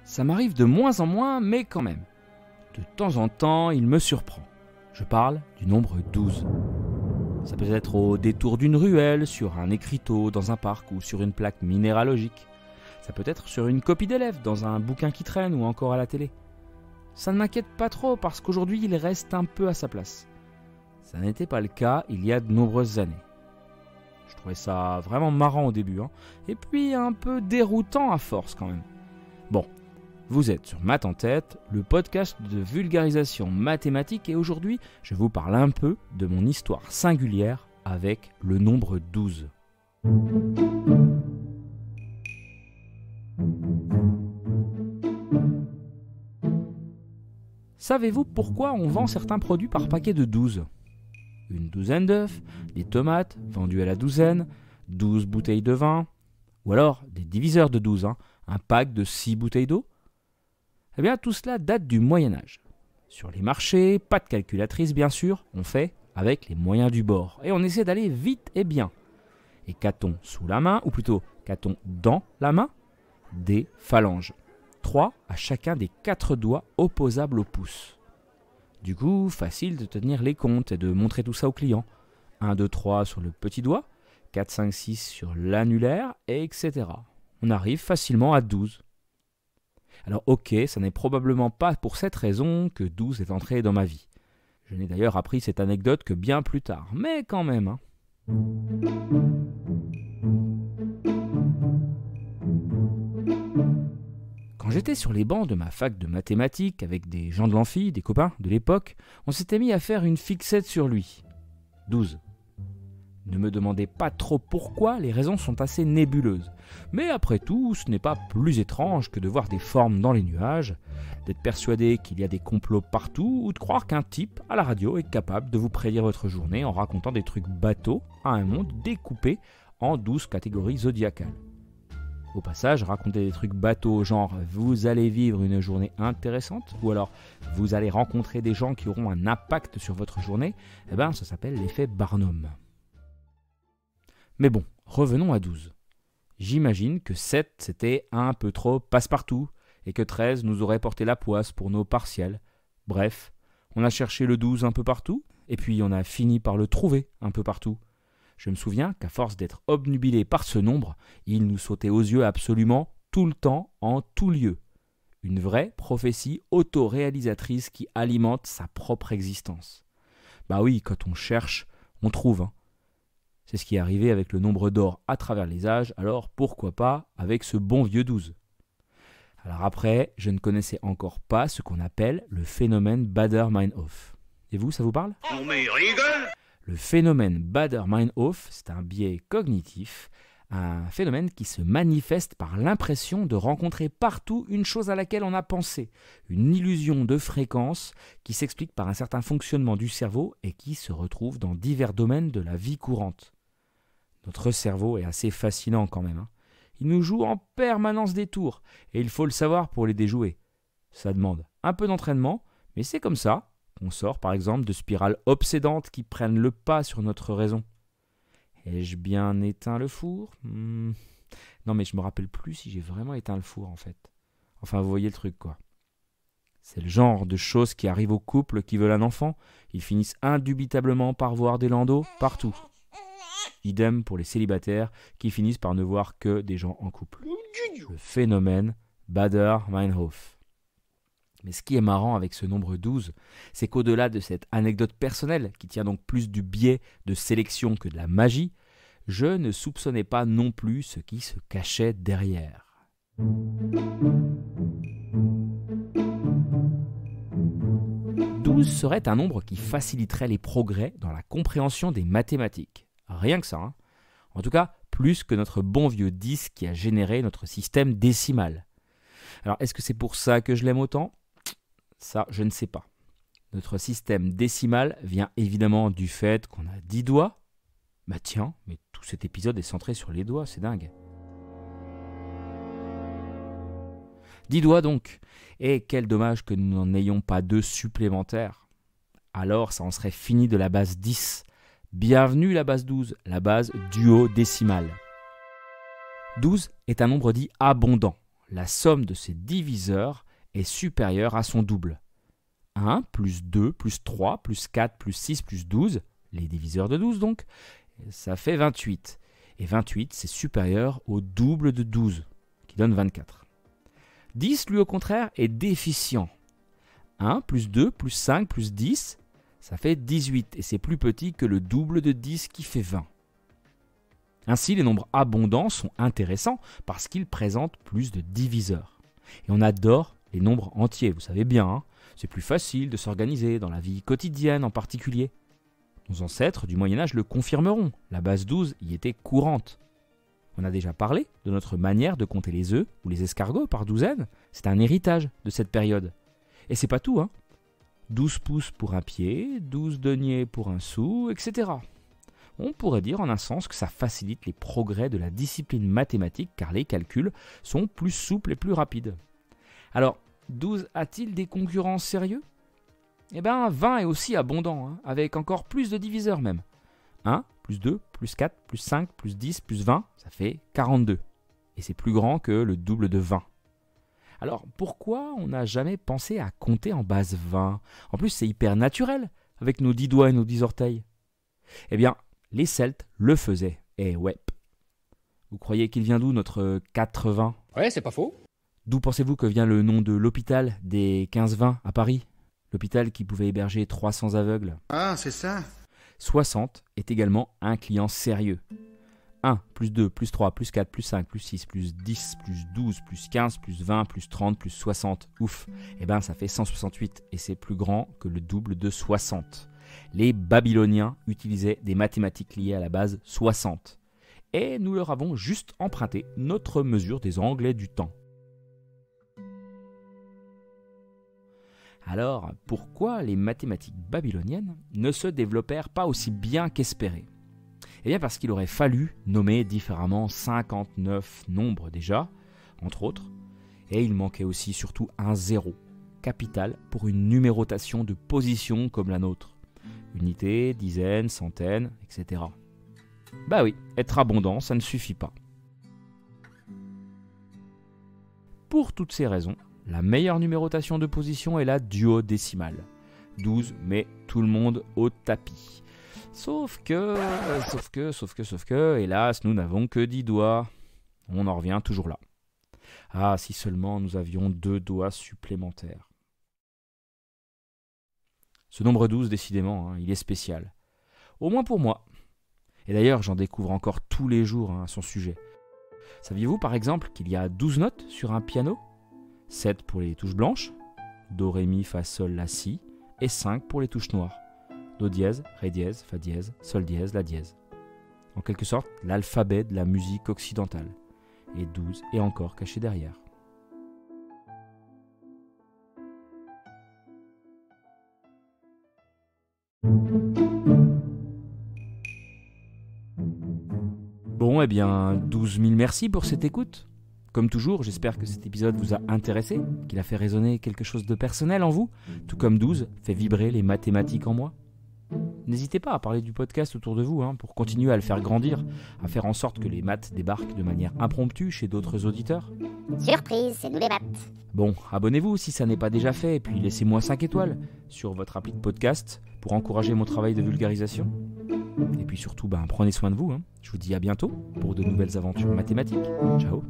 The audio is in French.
Ça m'arrive de moins en moins, mais quand même. De temps en temps, il me surprend. Je parle du nombre 12. Ça peut être au détour d'une ruelle, sur un écriteau dans un parc ou sur une plaque minéralogique. Ça peut être sur une copie d'élève dans un bouquin qui traîne ou encore à la télé. Ça ne m'inquiète pas trop parce qu'aujourd'hui il reste un peu à sa place. Ça n'était pas le cas il y a de nombreuses années. Je trouvais ça vraiment marrant au début, et puis un peu déroutant à force quand même. Bon, vous êtes sur Maths en tête, le podcast de vulgarisation mathématique, et aujourd'hui je vous parle un peu de mon histoire singulière avec le nombre 12. Savez-vous pourquoi on vend certains produits par paquet de 12 ? Une douzaine d'œufs, des tomates vendues à la douzaine, 12 bouteilles de vin, ou alors des diviseurs de 12, un pack de 6 bouteilles d'eau. Eh bien, tout cela date du Moyen-Âge. Sur les marchés, pas de calculatrice bien sûr, on fait avec les moyens du bord, et on essaie d'aller vite et bien. Et qu'a-t-on sous la main, ou plutôt qu'a-t-on dans la main ? Des phalanges. 3 à chacun des 4 doigts opposables au pouce. Du coup, facile de tenir les comptes et de montrer tout ça au client. 1, 2, 3 sur le petit doigt, 4, 5, 6 sur l'annulaire, etc. On arrive facilement à 12. Alors ok, ça n'est probablement pas pour cette raison que 12 est entré dans ma vie. Je n'ai d'ailleurs appris cette anecdote que bien plus tard, mais quand même. Quand j'étais sur les bancs de ma fac de mathématiques avec des gens de l'amphi, des copains de l'époque, on s'était mis à faire une fixette sur lui. 12. Ne me demandez pas trop pourquoi, les raisons sont assez nébuleuses. Mais après tout, ce n'est pas plus étrange que de voir des formes dans les nuages, d'être persuadé qu'il y a des complots partout, ou de croire qu'un type à la radio est capable de vous prédire votre journée en racontant des trucs bateaux à un monde découpé en 12 catégories zodiacales. Au passage, raconter des trucs bateaux genre « vous allez vivre une journée intéressante » ou alors « vous allez rencontrer des gens qui auront un impact sur votre journée », ça s'appelle l'effet Barnum. Mais bon, revenons à 12. J'imagine que 7 c'était un peu trop passe-partout et que 13 nous aurait porté la poisse pour nos partiels. Bref, on a cherché le 12 un peu partout et puis on a fini par le trouver un peu partout. Je me souviens qu'à force d'être obnubilé par ce nombre, il nous sautait aux yeux absolument tout le temps, en tout lieu. Une vraie prophétie autoréalisatrice qui alimente sa propre existence. Bah oui, quand on cherche, on trouve. C'est ce qui est arrivé avec le nombre d'or à travers les âges, alors pourquoi pas avec ce bon vieux 12 ? Alors après, je ne connaissais encore pas ce qu'on appelle le phénomène Baader-Meinhof. Et vous, ça vous parle ? Non mais rigole ! Le phénomène Baader-Meinhof, c'est un biais cognitif, un phénomène qui se manifeste par l'impression de rencontrer partout une chose à laquelle on a pensé, une illusion de fréquence qui s'explique par un certain fonctionnement du cerveau et qui se retrouve dans divers domaines de la vie courante. Notre cerveau est assez fascinant quand même. Il nous joue en permanence des tours et il faut le savoir pour les déjouer. Ça demande un peu d'entraînement, mais c'est comme ça. On sort par exemple de spirales obsédantes qui prennent le pas sur notre raison. Ai-je bien éteint le four ? Non mais je me rappelle plus si j'ai vraiment éteint le four en fait. Enfin vous voyez le truc quoi. C'est le genre de choses qui arrivent aux couples qui veulent un enfant. Ils finissent indubitablement par voir des landaux partout. Idem pour les célibataires qui finissent par ne voir que des gens en couple. Le phénomène Baader-Meinhof. Mais ce qui est marrant avec ce nombre 12, c'est qu'au-delà de cette anecdote personnelle, qui tient donc plus du biais de sélection que de la magie, je ne soupçonnais pas non plus ce qui se cachait derrière. 12 serait un nombre qui faciliterait les progrès dans la compréhension des mathématiques. Rien que ça, En tout cas, plus que notre bon vieux 10 qui a généré notre système décimal. Alors, est-ce que c'est pour ça que je l'aime autant ? Ça, je ne sais pas. Notre système décimal vient évidemment du fait qu'on a 10 doigts. Bah tiens, mais tout cet épisode est centré sur les doigts, c'est dingue. 10 doigts donc. Et quel dommage que nous n'en ayons pas 2 supplémentaires. Alors ça en serait fini de la base 10. Bienvenue la base 12, la base duodécimale. 12 est un nombre dit abondant. la somme de ses diviseurs est supérieure à son double. 1 plus 2 plus 3 plus 4 plus 6 plus 12, les diviseurs de 12 donc, ça fait 28. Et 28, c'est supérieur au double de 12, qui donne 24. 10, lui au contraire, est déficient. 1 plus 2 plus 5 plus 10, ça fait 18, et c'est plus petit que le double de 10 qui fait 20. Ainsi, les nombres abondants sont intéressants parce qu'ils présentent plus de diviseurs. Et on adore les nombres entiers, vous savez bien, hein. C'est plus facile de s'organiser dans la vie quotidienne en particulier. Nos ancêtres du Moyen-Âge le confirmeront, la base 12 y était courante. On a déjà parlé de notre manière de compter les œufs ou les escargots par douzaine, c'est un héritage de cette période. Et c'est pas tout, hein. 12 pouces pour un pied, 12 deniers pour un sou, etc. On pourrait dire en un sens que ça facilite les progrès de la discipline mathématique car les calculs sont plus souples et plus rapides. Alors, 12 a-t-il des concurrents sérieux ? Eh bien, 20 est aussi abondant, hein, avec encore plus de diviseurs même. 1, plus 2, plus 4, plus 5, plus 10, plus 20, ça fait 42. Et c'est plus grand que le double de 20. Alors, pourquoi on n'a jamais pensé à compter en base 20 ? En plus, c'est hyper naturel, avec nos 10 doigts et nos 10 orteils. Eh bien, les Celtes le faisaient, et ouais. Vous croyez qu'il vient d'où notre 80 ? Ouais, c'est pas faux. D'où pensez-vous que vient le nom de l'hôpital des 15-20 à Paris ? L'hôpital qui pouvait héberger 300 aveugles. Ah, c'est ça. 60 est également un client sérieux. 1, plus 2, plus 3, plus 4, plus 5, plus 6, plus 10, plus 12, plus 15, plus 20, plus 30, plus 60. Ouf. Eh bien, ça fait 168 et c'est plus grand que le double de 60. Les Babyloniens utilisaient des mathématiques liées à la base 60. Et nous leur avons juste emprunté notre mesure des Anglais du temps. Alors, pourquoi les mathématiques babyloniennes ne se développèrent pas aussi bien qu'espéré ? Eh bien parce qu'il aurait fallu nommer différemment 59 nombres déjà, entre autres, et il manquait aussi surtout un zéro, capital pour une numérotation de position comme la nôtre. Unité, dizaines, centaines, etc. Bah oui, être abondant, ça ne suffit pas. Pour toutes ces raisons, la meilleure numérotation de position est la duodécimale. 12 met tout le monde au tapis. Sauf que, hélas, nous n'avons que 10 doigts. On en revient toujours là. Ah, si seulement nous avions 2 doigts supplémentaires. Ce nombre 12, décidément, hein, il est spécial. Au moins pour moi. Et d'ailleurs, j'en découvre encore tous les jours à son sujet. Saviez-vous par exemple qu'il y a 12 notes sur un piano ? 7 pour les touches blanches, Do, Ré, Mi, Fa, Sol, La, Si, et 5 pour les touches noires, Do dièse, Ré dièse, Fa dièse, Sol dièse, La dièse. En quelque sorte, l'alphabet de la musique occidentale. Et 12 est encore caché derrière. Bon, eh bien, 12 000 merci pour cette écoute. Comme toujours, j'espère que cet épisode vous a intéressé, qu'il a fait résonner quelque chose de personnel en vous, tout comme 12 fait vibrer les mathématiques en moi. N'hésitez pas à parler du podcast autour de vous pour continuer à le faire grandir, à faire en sorte que les maths débarquent de manière impromptue chez d'autres auditeurs. Surprise, c'est nous les maths. Bon, abonnez-vous si ça n'est pas déjà fait, et puis laissez-moi 5 étoiles sur votre appli de podcast pour encourager mon travail de vulgarisation. Et puis surtout, prenez soin de vous. Je vous dis à bientôt pour de nouvelles aventures mathématiques. Ciao.